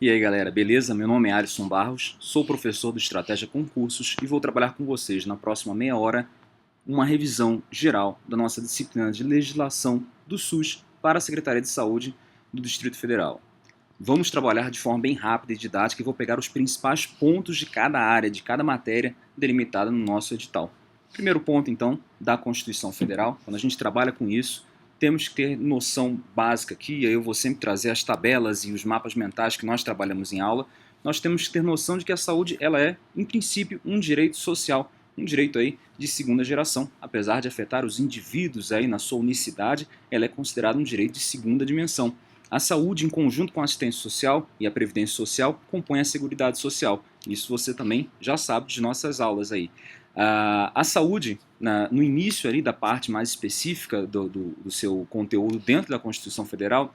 E aí galera, beleza? Meu nome é Alisson Barros, sou professor do Estratégia Concursos e vou trabalhar com vocês na próxima meia hora uma revisão geral da nossa disciplina de legislação do SUS para a Secretaria de Saúde do Distrito Federal. Vamos trabalhar de forma bem rápida e didática e vou pegar os principais pontos de cada área, de cada matéria delimitada no nosso edital. Primeiro ponto, então, da Constituição Federal. Quando a gente trabalha com isso, temos que ter noção básica aqui, e aí eu vou sempre trazer as tabelas e os mapas mentais que nós trabalhamos em aula. Nós temos que ter noção de que a saúde ela é, em princípio, um direito social, um direito aí de segunda geração. Apesar de afetar os indivíduos aí na sua unicidade, ela é considerada um direito de segunda dimensão. A saúde, em conjunto com a assistência social e a previdência social, compõe a Seguridade Social. Isso você também já sabe de nossas aulas aí. A saúde, no início ali da parte mais específica do seu conteúdo dentro da Constituição Federal,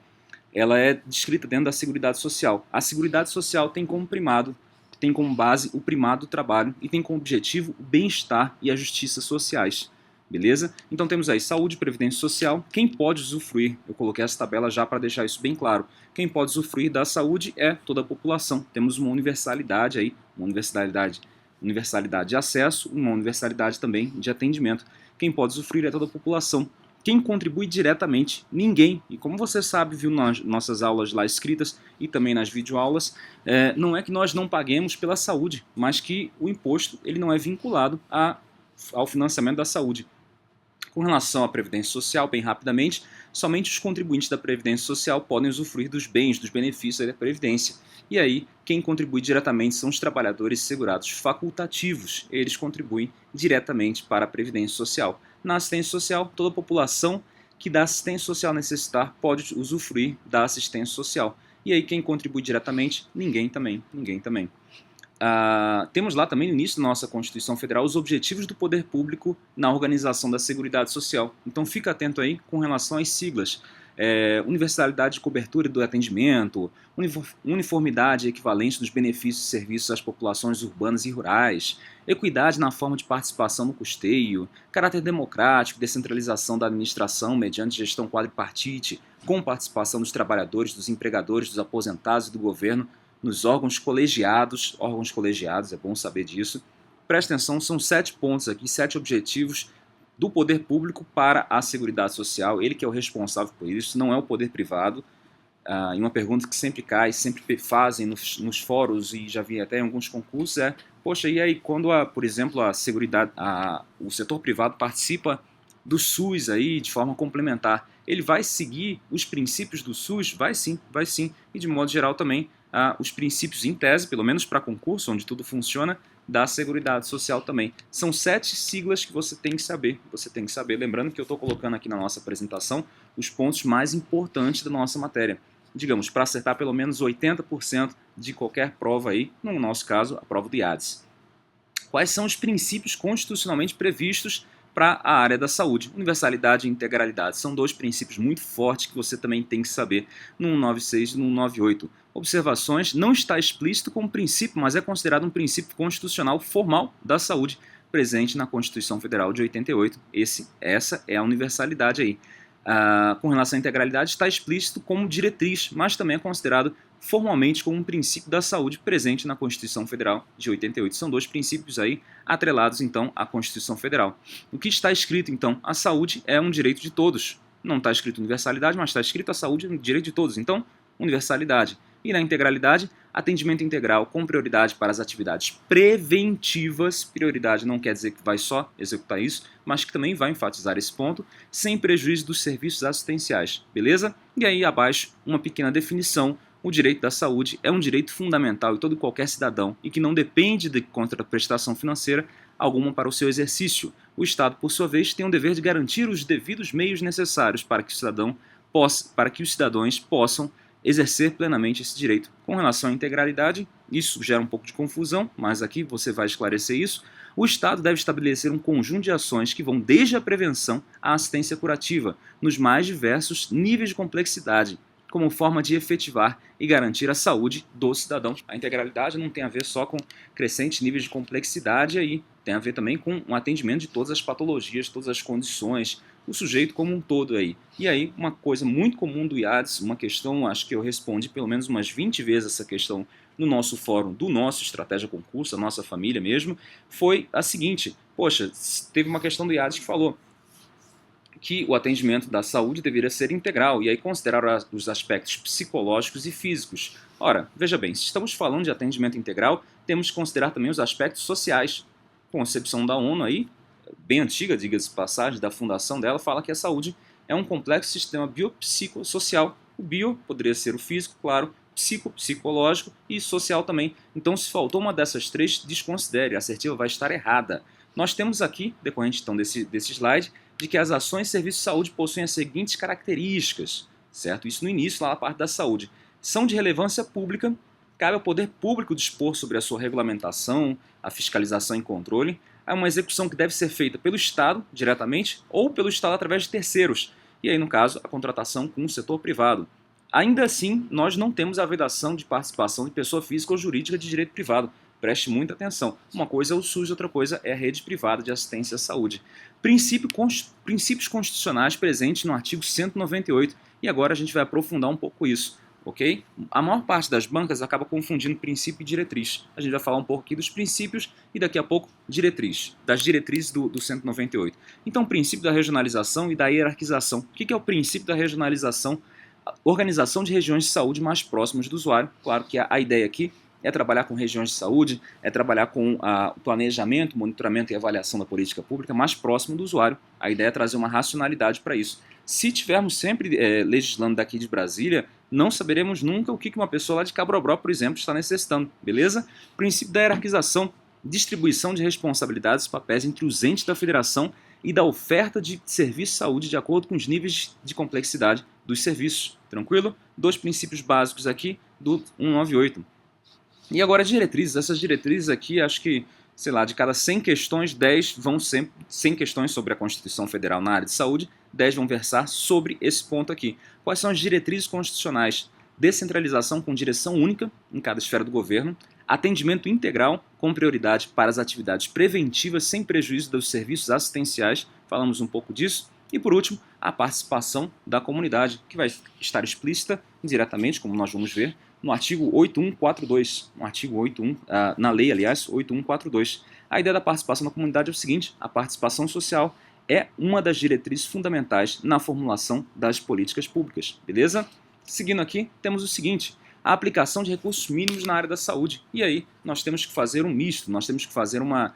ela é descrita dentro da Seguridade Social. A Seguridade Social tem como primado, tem como base o primado do trabalho e tem como objetivo o bem-estar e a justiça sociais. Beleza? Então temos aí saúde e previdência social. Quem pode usufruir, eu coloquei essa tabela já para deixar isso bem claro, quem pode usufruir da saúde é toda a população. Temos uma universalidade aí, uma universalidade de acesso, uma universalidade também de atendimento. Quem pode usufruir é toda a população. Quem contribui diretamente? Ninguém. E como você sabe, viu nas nossas aulas lá escritas e também nas videoaulas, não é que nós não paguemos pela saúde, mas que o imposto ele não é vinculado ao financiamento da saúde. Com relação à Previdência Social, bem rapidamente, somente os contribuintes da Previdência Social podem usufruir dos bens, dos benefícios da Previdência. E aí, quem contribui diretamente são os trabalhadores segurados facultativos. Eles contribuem diretamente para a Previdência Social. Na assistência social, toda a população que da assistência social necessitar pode usufruir da assistência social. E aí, quem contribui diretamente? Ninguém também. Ninguém também. Temos lá também no início da nossa Constituição Federal os objetivos do poder público na organização da Seguridade Social. Então fica atento aí com relação às siglas. Universalidade de cobertura do atendimento, uniformidade e equivalência dos benefícios e serviços às populações urbanas e rurais, equidade na forma de participação no custeio, caráter democrático, descentralização da administração mediante gestão quadripartite, com participação dos trabalhadores, dos empregadores, dos aposentados e do governo, nos órgãos colegiados, é bom saber disso. Presta atenção, são 7 pontos aqui, 7 objetivos do poder público para a Seguridade Social, ele que é o responsável por isso, não é o poder privado. E uma pergunta que sempre cai, sempre fazem nos fóruns e já vi até em alguns concursos poxa, e aí quando, por exemplo, o setor privado participa do SUS aí de forma complementar, ele vai seguir os princípios do SUS? Vai sim, e de modo geral também os princípios em tese, pelo menos para concurso, onde tudo funciona, da Seguridade Social também. São 7 siglas que você tem que saber. Lembrando que eu estou colocando aqui na nossa apresentação os pontos mais importantes da nossa matéria. Digamos, para acertar pelo menos 80% de qualquer prova aí, no nosso caso, a prova do IADES. Quais são os princípios constitucionalmente previstos para a área da saúde? Universalidade e integralidade são 2 princípios muito fortes que você também tem que saber no 196 e no 198. Observações: não está explícito como princípio, mas é considerado um princípio constitucional formal da saúde presente na Constituição Federal de 88. Essa é a universalidade aí. Com relação à integralidade, está explícito como diretriz, mas também é considerado formalmente como um princípio da saúde presente na Constituição Federal de 88. São 2 princípios aí atrelados, então, à Constituição Federal. O que está escrito, então? A saúde é um direito de todos. Não está escrito universalidade, mas está escrito a saúde é um direito de todos. Então, universalidade. E na integralidade, atendimento integral com prioridade para as atividades preventivas. Prioridade não quer dizer que vai só executar isso, mas que também vai enfatizar esse ponto, sem prejuízo dos serviços assistenciais. Beleza? E aí, abaixo, uma pequena definição. O direito da saúde é um direito fundamental de todo e qualquer cidadão e que não depende de contraprestação financeira alguma para o seu exercício. O Estado, por sua vez, tem o dever de garantir os devidos meios necessários para que os cidadãos possam exercer plenamente esse direito. Com relação à integralidade, isso gera um pouco de confusão, mas aqui você vai esclarecer isso. O Estado deve estabelecer um conjunto de ações que vão desde a prevenção à assistência curativa, nos mais diversos níveis de complexidade, como forma de efetivar e garantir a saúde do cidadão. A integralidade não tem a ver só com crescentes níveis de complexidade aí, tem a ver também com um atendimento de todas as patologias, todas as condições, o sujeito como um todo aí. E aí, uma coisa muito comum do IADS, uma questão, acho que eu respondi pelo menos umas 20 vezes essa questão no nosso fórum do nosso Estratégia Concurso, a nossa família mesmo, foi a seguinte: poxa, teve uma questão do IADS que falou que o atendimento da saúde deveria ser integral e aí considerar os aspectos psicológicos e físicos. Ora, veja bem, se estamos falando de atendimento integral, temos que considerar também os aspectos sociais. Concepção da ONU aí, bem antiga, diga-se de passagem, da fundação dela, fala que a saúde é um complexo sistema biopsicossocial. O bio poderia ser o físico, claro, psicológico e social também. Então, se faltou uma dessas três, desconsidere, a assertiva vai estar errada. Nós temos aqui, decorrente então desse slide, de que as ações de serviço de saúde possuem as seguintes características, certo? Isso no início, lá na parte da saúde. São de relevância pública, cabe ao poder público dispor sobre a sua regulamentação, a fiscalização e controle. É uma execução que deve ser feita pelo Estado, diretamente, ou pelo Estado através de terceiros. E aí, no caso, a contratação com o setor privado. Ainda assim, nós não temos a vedação de participação de pessoa física ou jurídica de direito privado. Preste muita atenção. Uma coisa é o SUS, outra coisa é a rede privada de assistência à saúde. Princípios constitucionais presentes no artigo 198. E agora a gente vai aprofundar um pouco isso, ok? A maior parte das bancas acaba confundindo princípio e diretriz. A gente vai falar um pouco aqui dos princípios e daqui a pouco diretriz, das diretrizes do 198. Então, princípio da regionalização e da hierarquização. O que é o princípio da regionalização? Organização de regiões de saúde mais próximas do usuário. Claro que a ideia aqui é trabalhar com regiões de saúde, é trabalhar com o planejamento, monitoramento e avaliação da política pública mais próximo do usuário. A ideia é trazer uma racionalidade para isso. Se tivermos sempre legislando daqui de Brasília, não saberemos nunca o que uma pessoa lá de Cabrobró, por exemplo, está necessitando, beleza? Princípio da hierarquização, distribuição de responsabilidades e papéis entre os entes da federação e da oferta de serviço de saúde de acordo com os níveis de complexidade dos serviços. Tranquilo? 2 princípios básicos aqui do 198. E agora diretrizes. Essas diretrizes aqui, acho que, sei lá, de cada 100 questões, 10 vão sempre, 100 questões sobre a Constituição Federal na área de saúde, 10 vão versar sobre esse ponto aqui. Quais são as diretrizes constitucionais? Descentralização com direção única em cada esfera do governo, atendimento integral com prioridade para as atividades preventivas sem prejuízo dos serviços assistenciais, falamos um pouco disso, e por último, a participação da comunidade, que vai estar explícita diretamente, como nós vamos ver, no artigo 8142, na lei, aliás, 8142. A ideia da participação da comunidade é o seguinte: a participação social é uma das diretrizes fundamentais na formulação das políticas públicas, beleza? Seguindo aqui, temos o seguinte: a aplicação de recursos mínimos na área da saúde. E aí, nós temos que fazer um misto, nós temos que fazer uma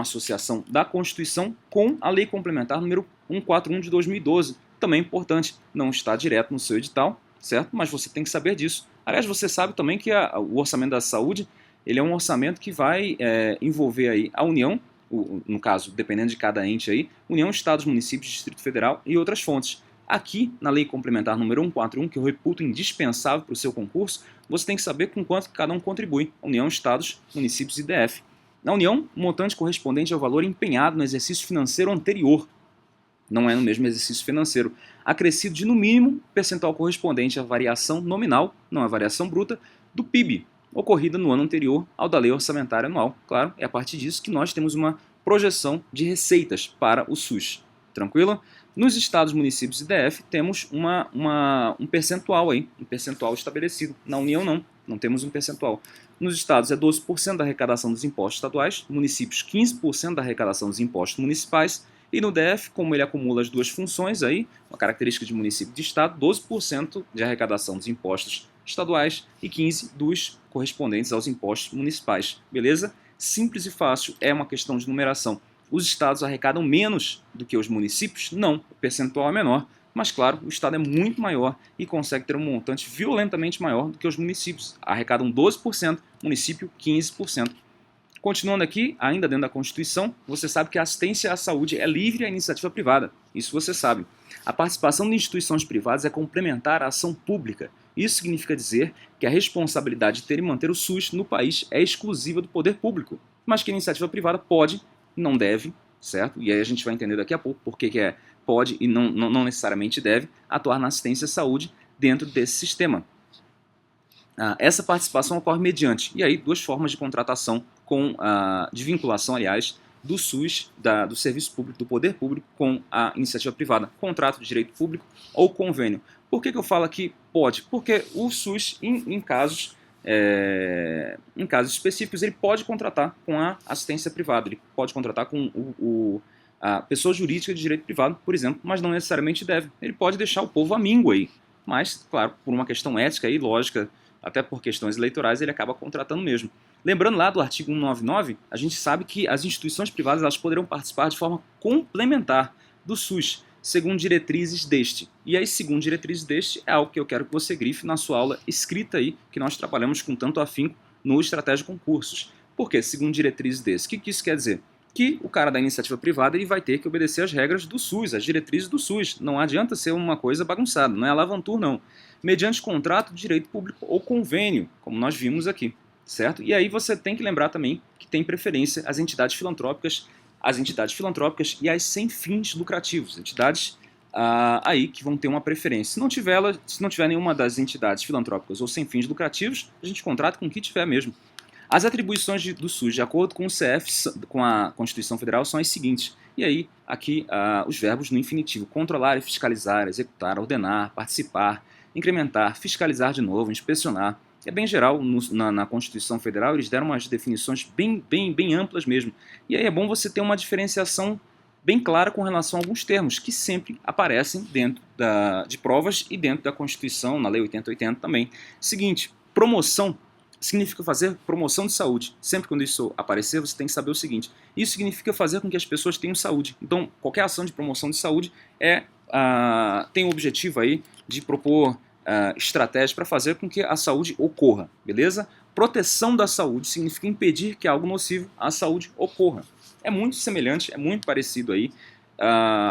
associação da Constituição com a Lei Complementar número 141 de 2012. Também importante, não está direto no seu edital, certo? Mas você tem que saber disso. Aliás, você sabe também que o orçamento da saúde, ele é um orçamento que vai envolver aí a União, no caso, dependendo de cada ente aí, União, Estados, Municípios, Distrito Federal e outras fontes. Aqui, na Lei Complementar número 141, que eu reputo indispensável para o seu concurso, você tem que saber com quanto cada um contribui, União, Estados, Municípios e DF. Na União, o montante correspondente ao valor empenhado no exercício financeiro anterior, não é no mesmo exercício financeiro, acrescido de no mínimo percentual correspondente à variação nominal, não à variação bruta, do PIB, ocorrida no ano anterior ao da Lei Orçamentária Anual. Claro, é a partir disso que nós temos uma projeção de receitas para o SUS. Tranquilo? Nos estados, municípios e DF temos um percentual aí, um percentual estabelecido. Na União não temos um percentual. Nos estados é 12% da arrecadação dos impostos estaduais, municípios 15% da arrecadação dos impostos municipais, e no DF, como ele acumula as duas funções aí, uma característica de município e de estado, 12% de arrecadação dos impostos estaduais e 15% dos correspondentes aos impostos municipais. Beleza? Simples e fácil, é uma questão de numeração. Os estados arrecadam menos do que os municípios? Não, o percentual é menor. Mas, claro, o estado é muito maior e consegue ter um montante violentamente maior do que os municípios. Arrecadam 12%, município 15%. Continuando aqui, ainda dentro da Constituição, você sabe que a assistência à saúde é livre à iniciativa privada. Isso você sabe. A participação de instituições privadas é complementar à ação pública. Isso significa dizer que a responsabilidade de ter e manter o SUS no país é exclusiva do poder público, mas que a iniciativa privada pode, não deve, certo? E aí a gente vai entender daqui a pouco por que pode e não necessariamente deve atuar na assistência à saúde dentro desse sistema. Essa participação ocorre mediante, e aí, duas formas de contratação de vinculação, aliás, do SUS, do serviço público, do poder público com a iniciativa privada, contrato de direito público ou convênio. Por que eu falo que pode? Porque o SUS, em casos específicos, ele pode contratar com a assistência privada, ele pode contratar com a pessoa jurídica de direito privado, por exemplo, mas não necessariamente deve. Ele pode deixar o povo à míngua aí, mas, claro, por uma questão ética e lógica, até por questões eleitorais, ele acaba contratando mesmo. Lembrando lá do artigo 199, a gente sabe que as instituições privadas elas poderão participar de forma complementar do SUS, segundo diretrizes deste. E aí, segundo diretrizes deste, é algo que eu quero que você grife na sua aula escrita aí, que nós trabalhamos com tanto afinco no Estratégia Concursos. Por quê? Segundo diretrizes deste. O que isso quer dizer? Que o cara da iniciativa privada ele vai ter que obedecer às regras do SUS, às diretrizes do SUS. Não adianta ser uma coisa bagunçada, não é Lavantur não. Mediante contrato de direito público ou convênio, como nós vimos aqui, certo? E aí você tem que lembrar também que tem preferência as entidades filantrópicas e as sem fins lucrativos, entidades aí que vão ter uma preferência. Se não tiver nenhuma das entidades filantrópicas ou sem fins lucrativos, a gente contrata com o que tiver mesmo. As atribuições do SUS, de acordo com o CF, com a Constituição Federal, são as seguintes. E aí, aqui, os verbos no infinitivo. Controlar e fiscalizar, executar, ordenar, participar, incrementar, fiscalizar de novo, inspecionar. É bem geral na Constituição Federal, eles deram umas definições bem amplas mesmo. E aí é bom você ter uma diferenciação bem clara com relação a alguns termos que sempre aparecem dentro de provas e dentro da Constituição, na Lei 8080 também. Seguinte, promoção significa fazer promoção de saúde. Sempre quando isso aparecer, você tem que saber o seguinte. Isso significa fazer com que as pessoas tenham saúde. Então, qualquer ação de promoção de saúde tem o objetivo aí de propor estratégias para fazer com que a saúde ocorra, beleza? Proteção da saúde significa impedir que algo nocivo à saúde ocorra. É muito semelhante, é muito parecido aí.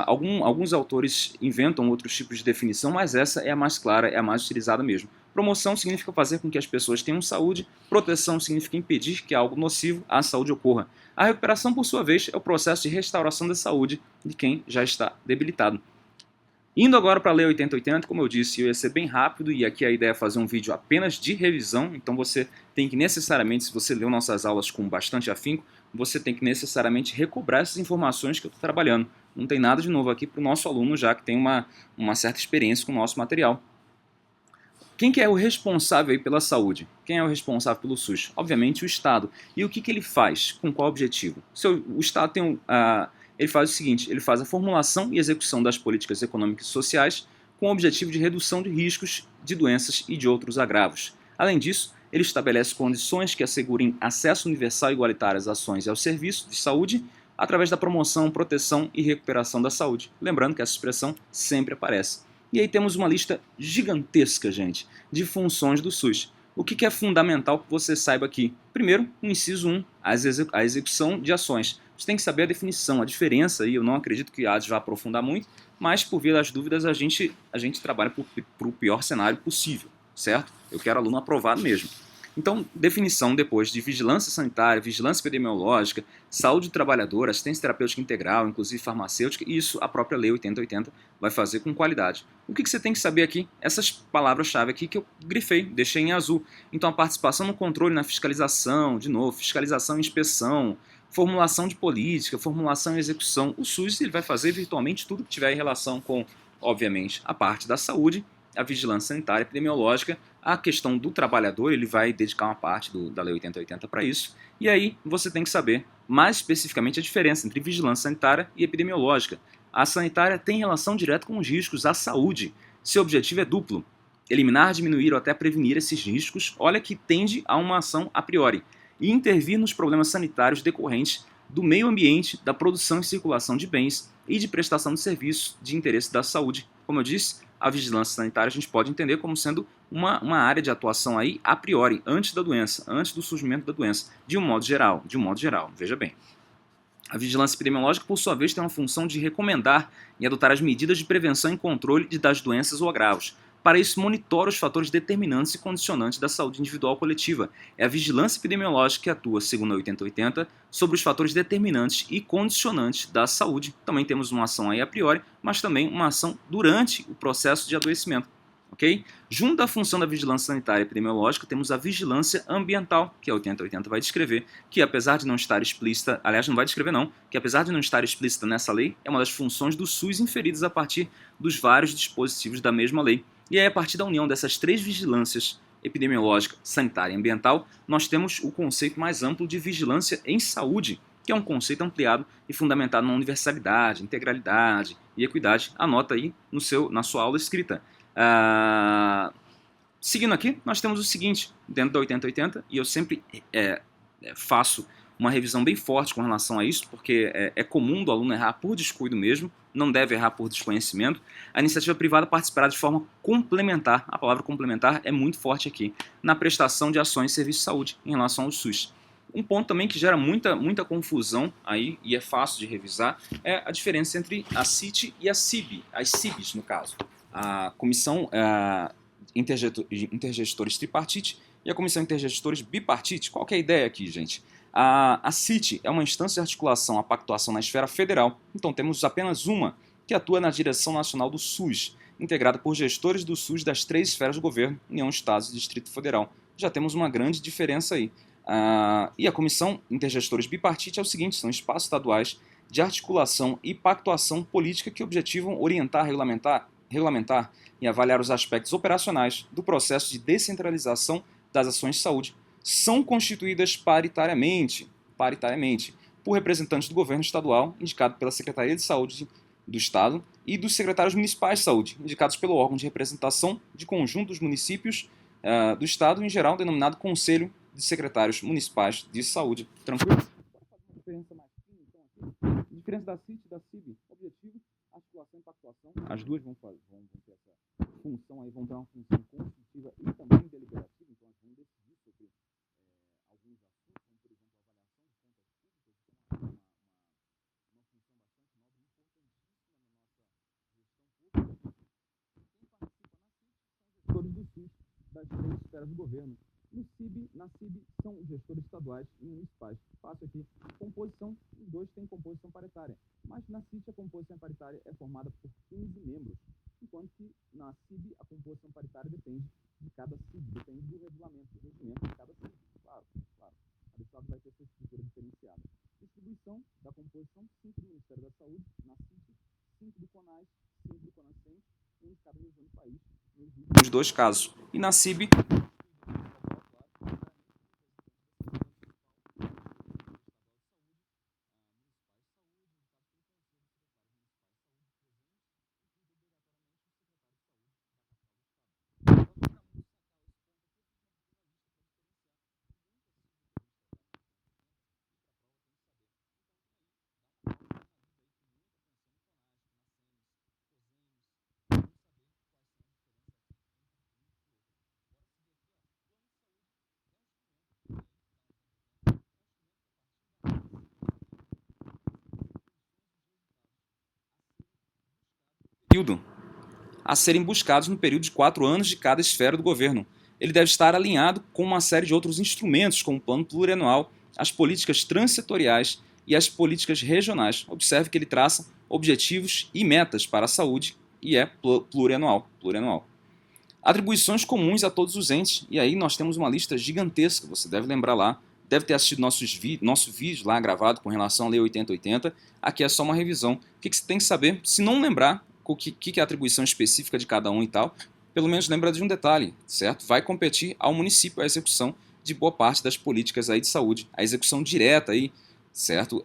Alguns autores inventam outros tipos de definição, mas essa é a mais clara, é a mais utilizada mesmo. Promoção significa fazer com que as pessoas tenham saúde, proteção significa impedir que algo nocivo à saúde ocorra. A recuperação, por sua vez, é o processo de restauração da saúde de quem já está debilitado. Indo agora para a Lei 8080, como eu disse, eu ia ser bem rápido e aqui a ideia é fazer um vídeo apenas de revisão, então você tem que necessariamente, se você leu nossas aulas com bastante afinco, você tem que necessariamente recobrar essas informações que eu estou trabalhando. Não tem nada de novo aqui para o nosso aluno, já que tem uma certa experiência com o nosso material. Quem que é o responsável aí pela saúde? Quem é o responsável pelo SUS? Obviamente o Estado. E o que ele faz? Com qual objetivo? O Estado tem ele faz o seguinte, ele faz a formulação e execução das políticas econômicas e sociais com o objetivo de redução de riscos de doenças e de outros agravos. Além disso, ele estabelece condições que assegurem acesso universal e igualitário às ações e aos serviços de saúde através da promoção, proteção e recuperação da saúde. Lembrando que essa expressão sempre aparece. E aí temos uma lista gigantesca, gente, de funções do SUS. O que é fundamental que você saiba aqui? Primeiro, o inciso 1, a execução de ações. Você tem que saber a definição, a diferença, e eu não acredito que a ADES vá aprofundar muito, mas por via das dúvidas a gente trabalha para o pior cenário possível, certo? Eu quero aluno aprovado mesmo. Então, definição depois de vigilância sanitária, vigilância epidemiológica, saúde do trabalhador, assistência terapêutica integral, inclusive farmacêutica, e isso a própria Lei 8080 vai fazer com qualidade. O que você tem que saber aqui? Essas palavras-chave aqui que eu grifei, deixei em azul. Então, a participação no controle, na fiscalização, de novo, fiscalização e inspeção, formulação de política, formulação e execução. O SUS ele vai fazer virtualmente tudo que tiver em relação com, obviamente, a parte da saúde, a vigilância sanitária, epidemiológica, a questão do trabalhador, ele vai dedicar uma parte da Lei 8080 para isso. E aí você tem que saber mais especificamente a diferença entre vigilância sanitária e epidemiológica. A sanitária tem relação direta com os riscos à saúde. Seu objetivo é duplo: eliminar, diminuir ou até prevenir esses riscos, olha que tende a uma ação a priori, e intervir nos problemas sanitários decorrentes do meio ambiente, da produção e circulação de bens e de prestação de serviços de interesse da saúde. Como eu disse, a vigilância sanitária a gente pode entender como sendo uma área de atuação aí a priori, antes da doença, antes do surgimento da doença, de um modo geral, veja bem. A vigilância epidemiológica, por sua vez, tem uma função de recomendar e adotar as medidas de prevenção e controle das doenças ou agravos. Para isso, monitora os fatores determinantes e condicionantes da saúde individual coletiva. É a vigilância epidemiológica que atua, segundo a 8080, sobre os fatores determinantes e condicionantes da saúde. Também temos uma ação aí a priori, mas também uma ação durante o processo de adoecimento. ok? Junto à função da vigilância sanitária e epidemiológica, temos a vigilância ambiental, que a 8080 vai descrever, que apesar de não estar explícita, aliás, não vai descrever não, que apesar de não estar explícita nessa lei, é uma das funções do SUS inferidas a partir dos vários dispositivos da mesma lei. E aí, a partir da união dessas três vigilâncias, epidemiológica, sanitária e ambiental, nós temos o conceito mais amplo de vigilância em saúde, que é um conceito ampliado e fundamentado na universalidade, integralidade e equidade. Anota aí na sua aula escrita. Seguindo aqui, nós temos o seguinte, dentro da 8080, e eu sempre faço uma revisão bem forte com relação a isso, porque é comum do aluno errar por descuido mesmo, não deve errar por desconhecimento. A iniciativa privada participará de forma complementar, a palavra complementar é muito forte aqui, na prestação de ações de serviço de saúde em relação ao SUS. Um ponto também que gera muita confusão aí, e é fácil de revisar, é a diferença entre a CIT e a CIB, as CIBs no caso. A Comissão Intergestores Tripartite e a Comissão Intergestores Bipartite. Qual que é a ideia aqui, gente? A CIT é uma instância de articulação, a pactuação na esfera federal. Então temos apenas uma que atua na direção nacional do SUS, integrada por gestores do SUS das três esferas do governo, União, Estados e Distrito Federal. Já temos uma grande diferença aí. E a Comissão Intergestores Bipartite é o seguinte, são espaços estaduais de articulação e pactuação política que objetivam orientar, regulamentar e avaliar os aspectos operacionais do processo de descentralização das ações de saúde. São constituídas paritariamente por representantes do governo estadual, indicado pela Secretaria de Saúde do Estado, e dos secretários municipais de saúde, indicados pelo órgão de representação de conjunto dos municípios do Estado, em geral denominado Conselho de Secretários Municipais de Saúde. Tranquilo? A diferença da CIT e da CIB, objetivo, articulação e pactuação. As duas vão ter essa função aí, vão ter uma função constitutiva e também deliberativa, então elas vão decidir sobre alguns assuntos, como por exemplo a avaliação de contas públicas, que é uma função bastante nobre e importantíssima na nossa gestão pública. Quem participa na CIT são gestores do SUS das três esferas do governo. Na CIB são gestores estaduais e municipais. Fácil aqui. Composição, os dois têm composição paritária. Mas na CIT a composição paritária é formada por 15 membros, enquanto que na CIB a composição paritária depende de cada CIB, depende do regulamento, do regimento de cada CIB. Claro. Cada estado vai ter sua estrutura diferenciada. Distribuição da composição, 5 do Ministério da Saúde, na CIT, 5 do CONAS, 5 do CONASEM, 1 de cada região do país, nos dois casos. E na CIB, a serem buscados no período de 4 anos de cada esfera do governo. Ele deve estar alinhado com uma série de outros instrumentos, como o plano plurianual, as políticas transsetoriais e as políticas regionais. Observe que ele traça objetivos e metas para a saúde e é plurianual. Atribuições comuns a todos os entes, e aí nós temos uma lista gigantesca, você deve lembrar lá, deve ter assistido nosso vídeo lá gravado com relação à Lei 8080, aqui é só uma revisão. O que você tem que saber? Se não lembrar o que é a atribuição específica de cada um e tal, pelo menos lembra de um detalhe, certo? Vai competir ao município a execução de boa parte das políticas aí de saúde, a execução direta aí, certo?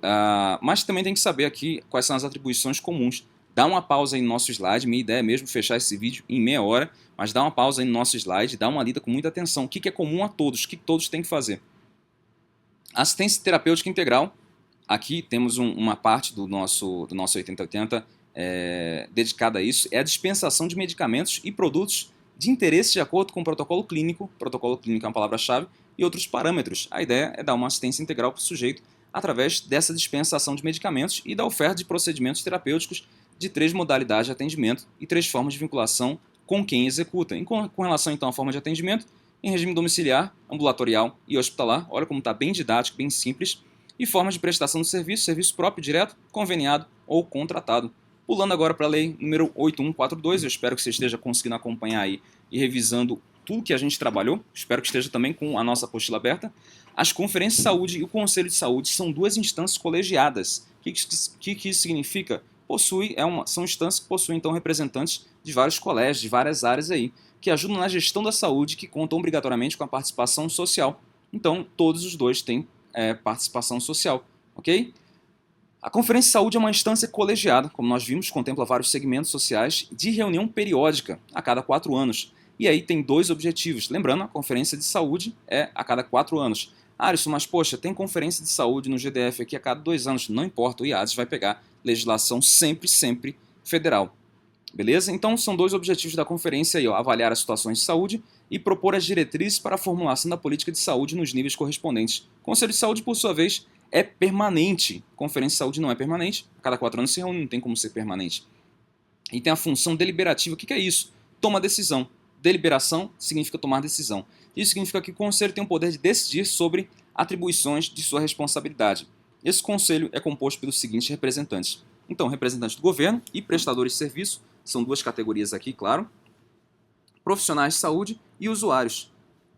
Mas também tem que saber aqui quais são as atribuições comuns. Dá uma pausa aí no nosso slide, minha ideia é mesmo fechar esse vídeo em meia hora, mas dá uma pausa aí no nosso slide, dá uma lida com muita atenção. O que é comum a todos, o que todos têm que fazer? Assistência terapêutica integral, aqui temos uma parte do nosso 8080 dedicada a isso, é a dispensação de medicamentos e produtos de interesse de acordo com o protocolo clínico é uma palavra-chave, e outros parâmetros. A ideia é dar uma assistência integral para o sujeito através dessa dispensação de medicamentos e da oferta de procedimentos terapêuticos de 3 modalidades de atendimento e 3 formas de vinculação com quem executa. Com relação então à forma de atendimento, em regime domiciliar, ambulatorial e hospitalar, olha como está bem didático, bem simples, e formas de prestação de serviço, serviço próprio, direto, conveniado ou contratado. Pulando agora para a lei número 8142, eu espero que você esteja conseguindo acompanhar aí e revisando tudo que a gente trabalhou, espero que esteja também com a nossa apostila aberta. As conferências de saúde e o Conselho de Saúde são duas instâncias colegiadas. O que isso significa? São instâncias que possuem então representantes de vários colégios, de várias áreas aí, que ajudam na gestão da saúde, que contam obrigatoriamente com a participação social. Então, todos os dois têm participação social, ok? A Conferência de Saúde é uma instância colegiada, como nós vimos, contempla vários segmentos sociais de reunião periódica a cada 4 anos. E aí tem 2 objetivos. Lembrando, a Conferência de Saúde é a cada 4 anos. Alisson, mas poxa, tem Conferência de Saúde no GDF aqui a cada 2 anos. Não importa, o IADES vai pegar legislação sempre federal. Beleza? Então são 2 objetivos da conferência aí, ó, avaliar as situações de saúde e propor as diretrizes para a formulação da política de saúde nos níveis correspondentes. O Conselho de Saúde, por sua vez, é permanente. Conferência de Saúde não é permanente, a cada 4 anos se reúne, não tem como ser permanente. E tem a função deliberativa. O que é isso? Toma decisão. Deliberação significa tomar decisão. Isso significa que o Conselho tem o poder de decidir sobre atribuições de sua responsabilidade. Esse Conselho é composto pelos seguintes representantes. Então, representantes do governo e prestadores de serviço, são 2 categorias aqui, claro, profissionais de saúde e usuários.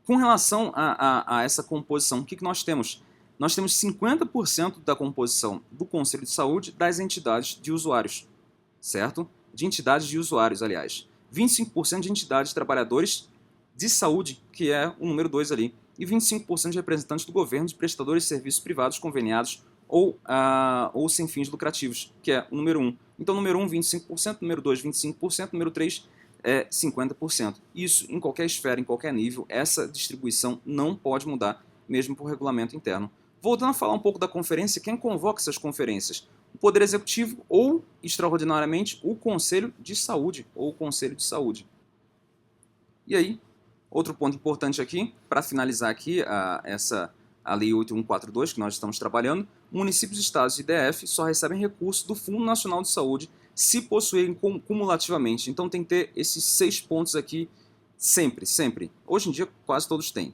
Com relação a essa composição, o que nós temos? Nós temos 50% da composição do Conselho de Saúde das entidades de usuários, certo? De entidades de usuários, aliás. 25% de entidades de trabalhadores de saúde, que é o número 2 ali, e 25% de representantes do governo de prestadores de serviços privados conveniados ou sem fins lucrativos, que é o número 1. Então, número 1, 25%, número 2, 25%, número 3, 50%. Isso, em qualquer esfera, em qualquer nível, essa distribuição não pode mudar, mesmo por regulamento interno. Voltando a falar um pouco da conferência, quem convoca essas conferências? O Poder Executivo ou, extraordinariamente, o Conselho de Saúde ou o Conselho de Saúde. E aí, outro ponto importante aqui, para finalizar aqui a Lei 8142 que nós estamos trabalhando, municípios, estados e DF só recebem recursos do Fundo Nacional de Saúde se possuírem cumulativamente. Então tem que ter esses 6 pontos aqui sempre. Hoje em dia quase todos têm.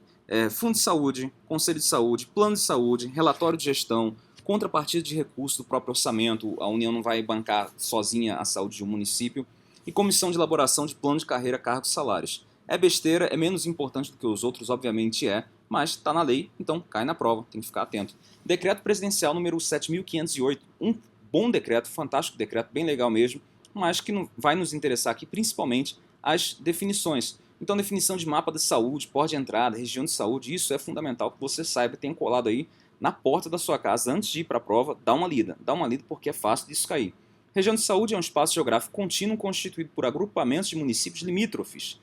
Fundo de Saúde, Conselho de Saúde, Plano de Saúde, Relatório de Gestão, contrapartida de recursos do próprio orçamento, a União não vai bancar sozinha a saúde de um município, e Comissão de Elaboração de Plano de Carreira, Cargos e Salários. É besteira, é menos importante do que os outros, obviamente mas está na lei, então cai na prova, tem que ficar atento. Decreto Presidencial número 7.508, um bom decreto, fantástico decreto, bem legal mesmo, mas que vai nos interessar aqui principalmente as definições. Então, definição de mapa de saúde, porta de entrada, região de saúde, isso é fundamental que você saiba, tenha colado aí na porta da sua casa antes de ir para a prova, dá uma lida porque é fácil disso cair. Região de saúde é um espaço geográfico contínuo constituído por agrupamentos de municípios limítrofes,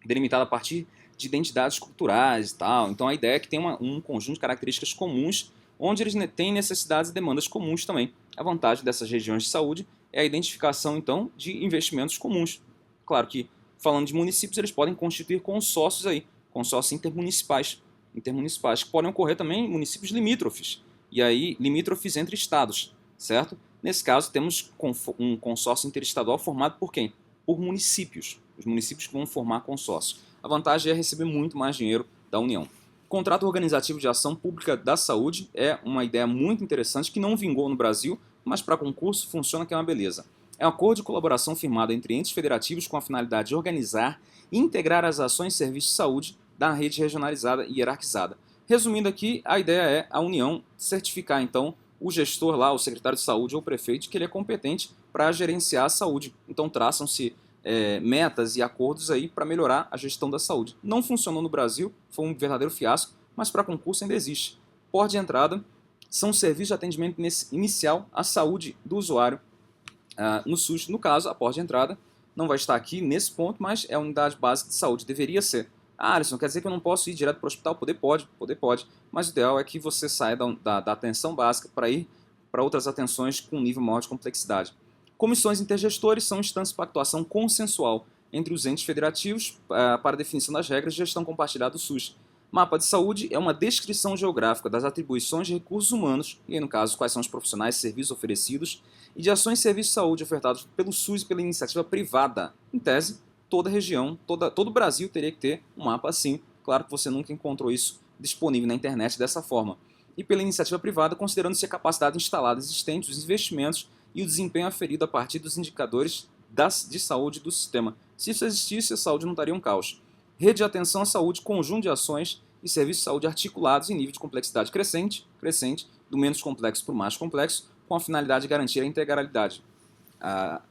delimitado a partir de identidades culturais e tal. Então a ideia é que tem um conjunto de características comuns, onde eles têm necessidades e demandas comuns também. A vantagem dessas regiões de saúde é a identificação, então, de investimentos comuns. Claro que, falando de municípios, eles podem constituir consórcios aí, consórcios intermunicipais, que podem ocorrer também em municípios limítrofes, e aí limítrofes entre estados, certo? Nesse caso, temos um consórcio interestadual formado por quem? Por municípios. Os municípios que vão formar consórcio. A vantagem é receber muito mais dinheiro da União. Contrato Organizativo de Ação Pública da Saúde é uma ideia muito interessante que não vingou no Brasil, mas para concurso funciona que é uma beleza. É um acordo de colaboração firmado entre entes federativos com a finalidade de organizar e integrar as ações e serviços de saúde da rede regionalizada e hierarquizada. Resumindo aqui, a ideia é a União certificar então o gestor lá, o secretário de saúde ou o prefeito, que ele é competente para gerenciar a saúde. Então traçam-se metas e acordos aí para melhorar a gestão da saúde. Não funcionou no Brasil, foi um verdadeiro fiasco, mas para concurso ainda existe. Porta de entrada são serviços de atendimento inicial à saúde do usuário no SUS. No caso, a porta de entrada não vai estar aqui nesse ponto, mas é a unidade básica de saúde, deveria ser. Alisson, quer dizer que eu não posso ir direto para o hospital? Poder pode, mas o ideal é que você saia da atenção básica para ir para outras atenções com um nível maior de complexidade. Comissões intergestores são instâncias para atuação consensual entre os entes federativos para definição das regras de gestão compartilhada do SUS. Mapa de saúde é uma descrição geográfica das atribuições de recursos humanos, e aí, no caso, quais são os profissionais e serviços oferecidos, e de ações e serviços de saúde ofertados pelo SUS e pela iniciativa privada. Em tese, toda região, todo o Brasil teria que ter um mapa assim. Claro que você nunca encontrou isso disponível na internet dessa forma. E pela iniciativa privada, considerando-se a capacidade instalada existente, os investimentos e o desempenho aferido a partir dos indicadores de saúde do sistema. Se isso existisse, a saúde não estaria um caos. Rede de atenção à saúde, conjunto de ações e serviços de saúde articulados em nível de complexidade crescente, do menos complexo para o mais complexo, com a finalidade de garantir a integralidade.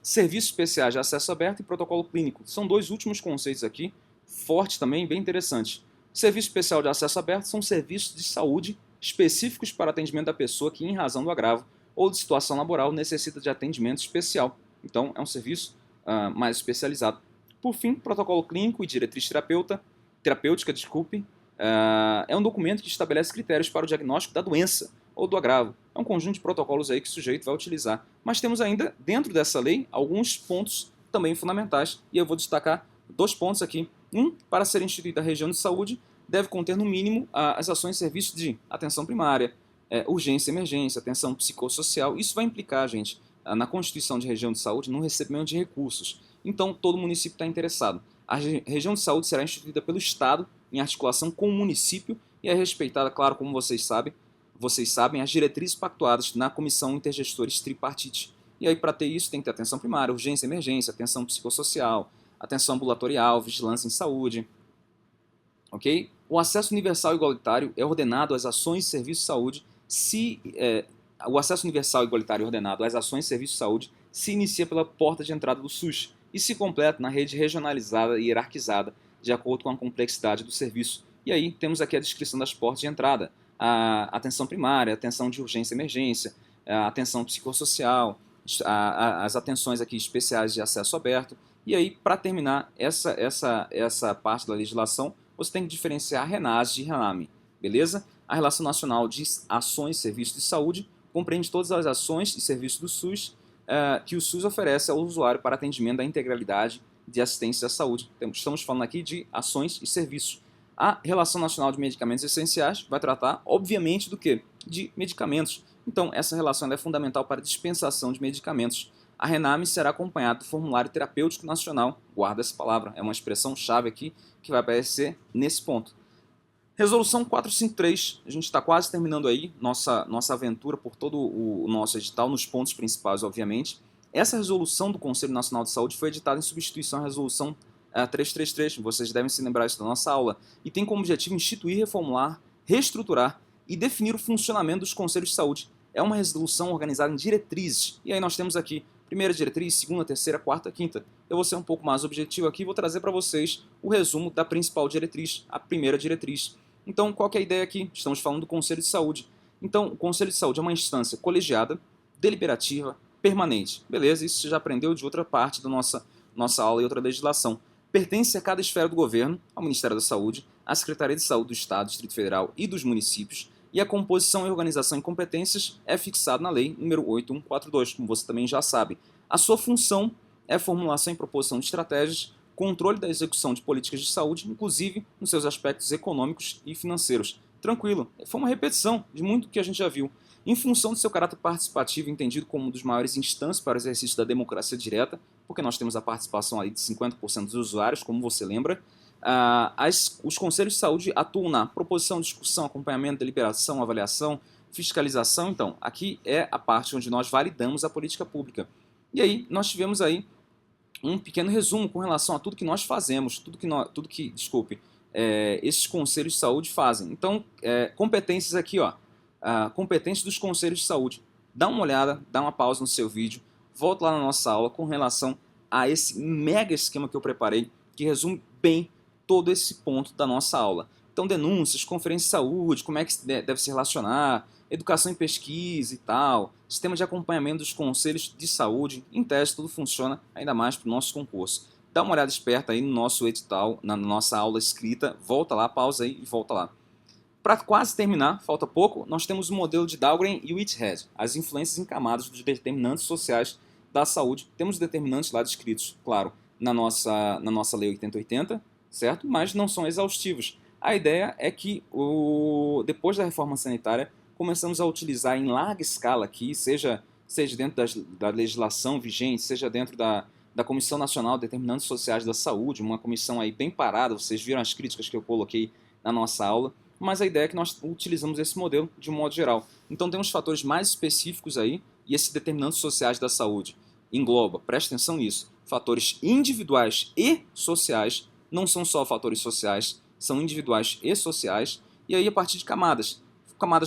Serviços especiais de acesso aberto e protocolo clínico. São dois últimos conceitos aqui, fortes também, bem interessantes. Serviço especial de acesso aberto são serviços de saúde específicos para atendimento da pessoa que, em razão do agravo ou de situação laboral, necessita de atendimento especial. Então, é um serviço mais especializado. Por fim, protocolo clínico e diretriz terapêutica, é um documento que estabelece critérios para o diagnóstico da doença ou do agravo. É um conjunto de protocolos aí que o sujeito vai utilizar. Mas temos ainda, dentro dessa lei, alguns pontos também fundamentais, e eu vou destacar 2 pontos aqui. Para ser instituída a região de saúde, deve conter no mínimo as ações e serviços de atenção primária, urgência e emergência, atenção psicossocial. Isso vai implicar, gente, na constituição de região de saúde, no recebimento de recursos. Então, todo município está interessado. A região de saúde será instituída pelo Estado, em articulação com o município, e é respeitada, claro, como vocês sabem, as diretrizes pactuadas na Comissão Intergestores Tripartite. E aí, para ter isso, tem que ter atenção primária, urgência e emergência, atenção psicossocial, atenção ambulatorial, vigilância em saúde. Ok? O acesso universal e igualitário é ordenado às ações e serviços de saúde o acesso universal e igualitário ordenado às ações e serviços de saúde se inicia pela porta de entrada do SUS e se completa na rede regionalizada e hierarquizada de acordo com a complexidade do serviço. E aí temos aqui a descrição das portas de entrada: a atenção primária, a atenção de urgência e emergência, a atenção psicossocial, as atenções aqui especiais de acesso aberto. E aí, para terminar essa parte da legislação, você tem que diferenciar RENASS de RENAME, beleza? A Relação Nacional de Ações e Serviços de Saúde compreende todas as ações e serviços do SUS que o SUS oferece ao usuário para atendimento da integralidade de assistência à saúde. Estamos falando aqui de ações e serviços. A Relação Nacional de Medicamentos Essenciais vai tratar, obviamente, do quê? De medicamentos. Então, essa relação é fundamental para a dispensação de medicamentos. A RENAME será acompanhada do Formulário Terapêutico Nacional. Guarda essa palavra, é uma expressão-chave aqui que vai aparecer nesse ponto. Resolução 453, a gente está quase terminando aí nossa aventura por todo o nosso edital, nos pontos principais, obviamente. Essa resolução do Conselho Nacional de Saúde foi editada em substituição à resolução 333, vocês devem se lembrar isso da nossa aula, e tem como objetivo instituir, reformular, reestruturar e definir o funcionamento dos conselhos de saúde. É uma resolução organizada em diretrizes, e aí nós temos aqui primeira diretriz, segunda, terceira, quarta, quinta. Eu vou ser um pouco mais objetivo aqui e vou trazer para vocês o resumo da principal diretriz, a primeira diretriz. Então, qual que é a ideia aqui? Estamos falando do Conselho de Saúde. Então, o Conselho de Saúde é uma instância colegiada, deliberativa, permanente. Beleza, isso você já aprendeu de outra parte da nossa aula e outra legislação. Pertence a cada esfera do governo, ao Ministério da Saúde, à Secretaria de Saúde do Estado, Distrito Federal e dos municípios, e a composição e organização em competências é fixada na Lei nº 8142, como você também já sabe. A sua função é formulação e proposição de estratégias, controle da execução de políticas de saúde, inclusive nos seus aspectos econômicos e financeiros. Tranquilo, foi uma repetição de muito que a gente já viu. Em função do seu caráter participativo, entendido como um dos maiores instâncias para o exercício da democracia direta, porque nós temos a participação aí de 50% dos usuários, como você lembra, os conselhos de saúde atuam na proposição, discussão, acompanhamento, deliberação, avaliação, fiscalização. Então, aqui é a parte onde nós validamos a política pública. E aí, nós tivemos aí um pequeno resumo com relação a tudo que nós fazemos, esses conselhos de saúde fazem. Então, competências aqui, competências dos conselhos de saúde. Dá uma olhada, dá uma pausa no seu vídeo, volta lá na nossa aula com relação a esse mega esquema que eu preparei, que resume bem todo esse ponto da nossa aula. Então, denúncias, conferência de saúde, como é que deve se relacionar, educação e pesquisa e tal, sistema de acompanhamento dos conselhos de saúde, em teste tudo funciona, ainda mais para o nosso concurso. Dá uma olhada esperta aí no nosso edital, na nossa aula escrita, volta lá, pausa aí e volta lá. Para quase terminar, falta pouco, nós temos o modelo de Dahlgren e Whitehead, as influências em camadas dos determinantes sociais da saúde. Temos determinantes lá descritos, claro, na nossa Lei 8080, certo? Mas não são exaustivos. A ideia é que, depois da reforma sanitária, começamos a utilizar em larga escala aqui, seja dentro da legislação vigente, seja dentro da Comissão Nacional de Determinantes Sociais da Saúde, uma comissão aí bem parada, vocês viram as críticas que eu coloquei na nossa aula, mas a ideia é que nós utilizamos esse modelo de um modo geral. Então temos fatores mais específicos aí, E esses determinantes sociais da saúde engloba, preste atenção nisso, fatores individuais e sociais, não são só fatores sociais, são individuais e sociais, e aí a partir de camadas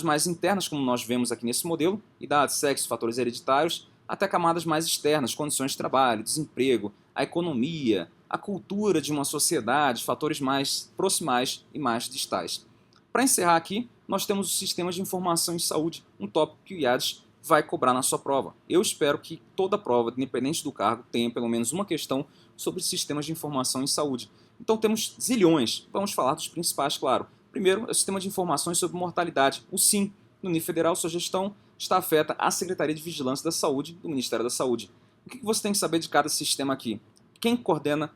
mais internas, como nós vemos aqui nesse modelo, idade, sexo, fatores hereditários, até camadas mais externas, condições de trabalho, desemprego, a economia, a cultura de uma sociedade, fatores mais proximais e mais distais. Para encerrar aqui, nós temos o sistema de informação em saúde, um tópico que o IADES vai cobrar na sua prova. Eu espero que toda prova, independente do cargo, tenha pelo menos uma questão sobre sistemas de informação em saúde. Então temos zilhões, vamos falar dos principais, claro. Primeiro é o sistema de informações sobre mortalidade, o SIM. No nível federal, sua gestão está afeta à Secretaria de Vigilância da Saúde do Ministério da Saúde. O que você tem que saber de cada sistema aqui? Quem coordena,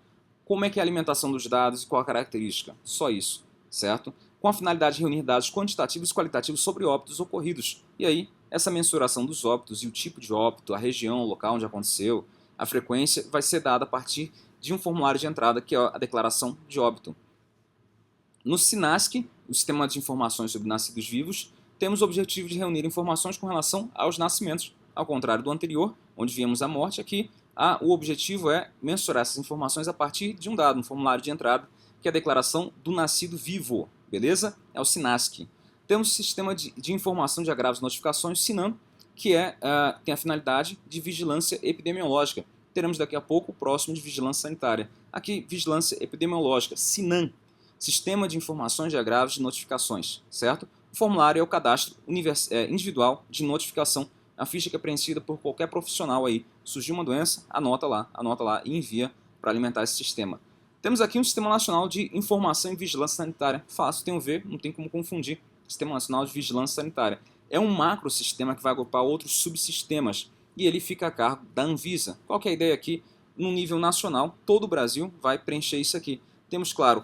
como é que é a alimentação dos dados e qual a característica? Só isso, certo? Com a finalidade de reunir dados quantitativos e qualitativos sobre óbitos ocorridos. E aí, essa mensuração dos óbitos e o tipo de óbito, a região, o local onde aconteceu, a frequência, vai ser dada a partir de um formulário de entrada, que é a declaração de óbito. No SINASC, o Sistema de Informações sobre Nascidos Vivos, temos o objetivo de reunir informações com relação aos nascimentos. Ao contrário do anterior, onde víamos a morte, aqui o objetivo é mensurar essas informações a partir de um dado, um formulário de entrada, que é a declaração do nascido vivo, beleza? É o SINASC. Temos o Sistema de Informação de Agravos e Notificações, SINAM, que tem a finalidade de vigilância epidemiológica. Teremos daqui a pouco o próximo de vigilância sanitária. Aqui, vigilância epidemiológica, SINAM, Sistema de Informações de Agravos e Notificações, certo? O formulário é o cadastro individual de notificação, a ficha que é preenchida por qualquer profissional aí. Surgiu uma doença, anota lá e envia para alimentar esse sistema. Temos aqui um Sistema Nacional de Informação e Vigilância Sanitária. Fácil, tem um V, não tem como confundir. Sistema Nacional de Vigilância Sanitária. É um macrosistema que vai agrupar outros subsistemas e ele fica a cargo da Anvisa. Qual que é a ideia aqui? No nível nacional, todo o Brasil vai preencher isso aqui. Temos, claro,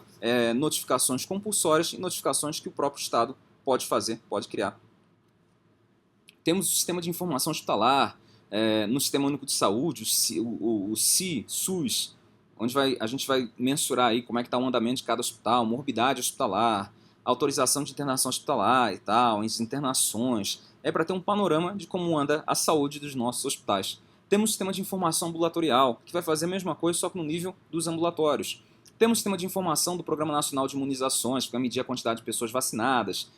notificações compulsórias e notificações que o próprio Estado pode fazer, pode criar. Temos o Sistema de Informação Hospitalar, no Sistema Único de Saúde, o SUS, onde a gente vai mensurar aí como é que está o andamento de cada hospital, morbidade hospitalar, autorização de internação hospitalar e tal, as internações. É para ter um panorama de como anda a saúde dos nossos hospitais. Temos o Sistema de Informação Ambulatorial, que vai fazer a mesma coisa, só que no nível dos ambulatórios. Temos o Sistema de Informação do Programa Nacional de Imunizações, que vai medir a quantidade de pessoas vacinadas,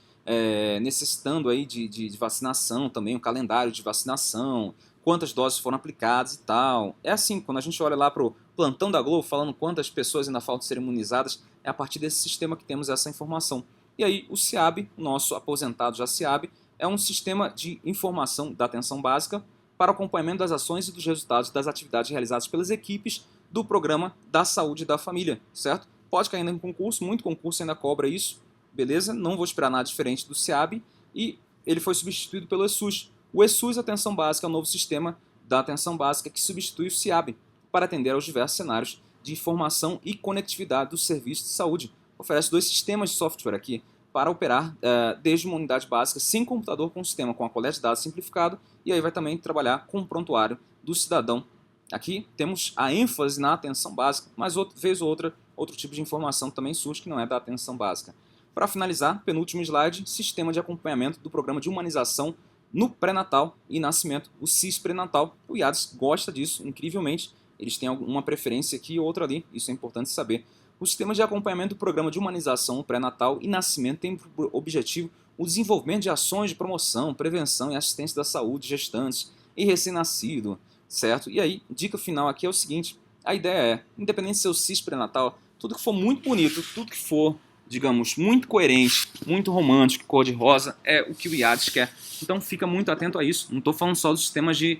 necessitando aí de vacinação também, um calendário de vacinação, quantas doses foram aplicadas e tal. É assim, quando a gente olha lá para o plantão da Globo, falando quantas pessoas ainda faltam ser imunizadas, é a partir desse sistema que temos essa informação. E aí o SIAB, o nosso aposentado já SIAB, é um sistema de informação da atenção básica para o acompanhamento das ações e dos resultados das atividades realizadas pelas equipes do Programa da Saúde da Família, certo? Pode cair em concurso, muito concurso ainda cobra isso, beleza? Não vou esperar nada diferente do SIAB e ele foi substituído pelo ESUS. O ESUS, Atenção Básica, é o novo sistema da atenção básica que substitui o SIAB para atender aos diversos cenários de informação e conectividade dos serviços de saúde. Oferece 2 sistemas de software aqui para operar desde uma unidade básica sem computador com sistema com a coleta de dados simplificado e aí vai também trabalhar com o prontuário do cidadão. Aqui temos a ênfase na atenção básica, mas vez ou outra, outro tipo de informação também surge que não é da atenção básica. Para finalizar, penúltimo slide, sistema de acompanhamento do programa de humanização no pré-natal e nascimento, o SIS pré-natal. O IADES gosta disso, incrivelmente, eles têm uma preferência aqui e outra ali, isso é importante saber. O sistema de acompanhamento do programa de humanização no pré-natal e nascimento tem por objetivo o desenvolvimento de ações de promoção, prevenção e assistência da saúde de gestantes e recém-nascido, certo? E aí, dica final aqui é o seguinte, a ideia é, independente de ser o SIS pré-natal, tudo que for muito bonito, tudo que for, digamos, muito coerente, muito romântico, cor-de-rosa, é o que o IADES quer. Então fica muito atento a isso. Não estou falando só dos sistemas de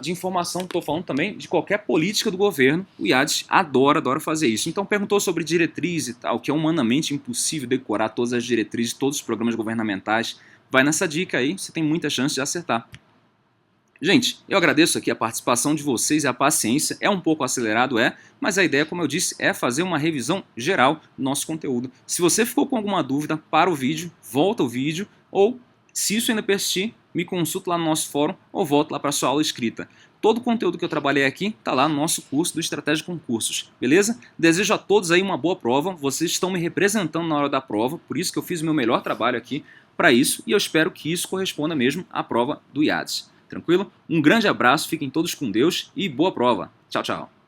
informação, estou falando também de qualquer política do governo. O IADES adora fazer isso. Então perguntou sobre diretriz e tal, que é humanamente impossível decorar todas as diretrizes, todos os programas governamentais. Vai nessa dica aí, você tem muita chance de acertar. Gente, eu agradeço aqui a participação de vocês e a paciência, é um pouco acelerado, mas a ideia, como eu disse, é fazer uma revisão geral do nosso conteúdo. Se você ficou com alguma dúvida, para o vídeo, volta o vídeo, ou, se isso ainda persistir, me consulta lá no nosso fórum ou volta lá para a sua aula escrita. Todo o conteúdo que eu trabalhei aqui está lá no nosso curso do Estratégia Concursos, beleza? Desejo a todos aí uma boa prova, vocês estão me representando na hora da prova, por isso que eu fiz o meu melhor trabalho aqui para isso, e eu espero que isso corresponda mesmo à prova do IADES. Tranquilo? Um grande abraço, fiquem todos com Deus e boa prova. Tchau, tchau.